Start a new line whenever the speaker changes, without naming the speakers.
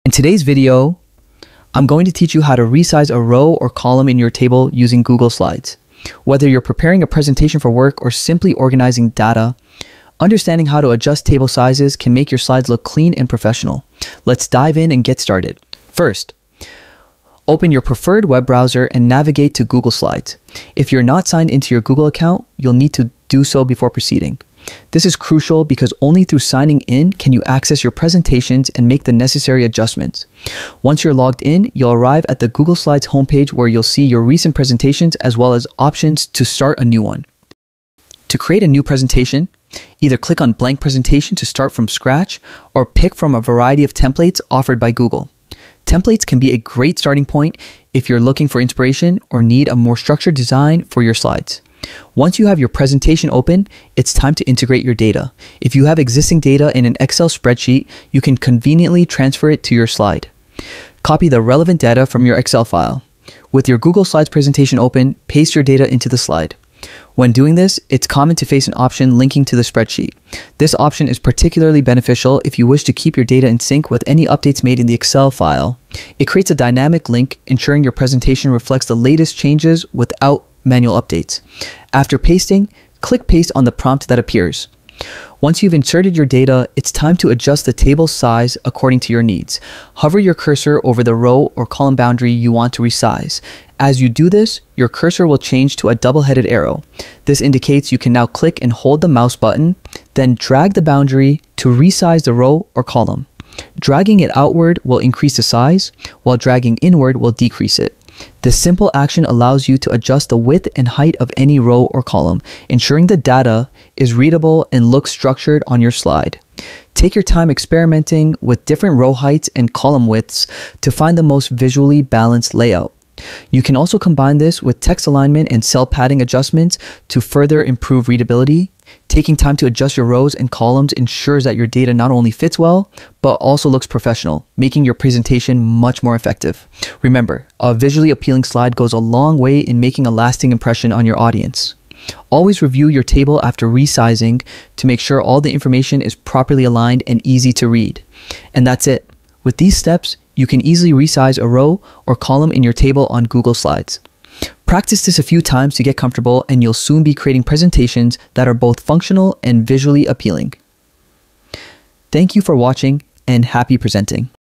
In today's video, I'm going to teach you how to resize a row or column in your table using Google Slides. Whether you're preparing a presentation for work or simply organizing data, understanding how to adjust table sizes can make your slides look clean and professional. Let's dive in and get started. First, open your preferred web browser and navigate to Google Slides. If you're not signed into your Google account, you'll need to do so before proceeding. This is crucial because only through signing in can you access your presentations and make the necessary adjustments. Once you're logged in, you'll arrive at the Google Slides homepage where you'll see your recent presentations as well as options to start a new one. To create a new presentation, either click on Blank Presentation to start from scratch or pick from a variety of templates offered by Google. Templates can be a great starting point if you're looking for inspiration or need a more structured design for your slides. Once you have your presentation open, it's time to integrate your data. If you have existing data in an Excel spreadsheet, you can conveniently transfer it to your slide. Copy the relevant data from your Excel file. With your Google Slides presentation open, paste your data into the slide. When doing this, it's common to face an option linking to the spreadsheet. This option is particularly beneficial if you wish to keep your data in sync with any updates made in the Excel file. It creates a dynamic link, ensuring your presentation reflects the latest changes without manual updates. After pasting, click Paste on the prompt that appears. Once you've inserted your data, it's time to adjust the table size according to your needs. Hover your cursor over the row or column boundary you want to resize. As you do this, your cursor will change to a double-headed arrow. This indicates you can now click and hold the mouse button, then drag the boundary to resize the row or column. Dragging it outward will increase the size, while dragging inward will decrease it. This simple action allows you to adjust the width and height of any row or column, ensuring the data is readable and looks structured on your slide. Take your time experimenting with different row heights and column widths to find the most visually balanced layout. You can also combine this with text alignment and cell padding adjustments to further improve readability. Taking time to adjust your rows and columns ensures that your data not only fits well, but also looks professional, making your presentation much more effective. Remember, a visually appealing slide goes a long way in making a lasting impression on your audience. Always review your table after resizing to make sure all the information is properly aligned and easy to read. And that's it. With these steps, you can easily resize a row or column in your table on Google Slides. Practice this a few times to get comfortable, and you'll soon be creating presentations that are both functional and visually appealing. Thank you for watching, and happy presenting.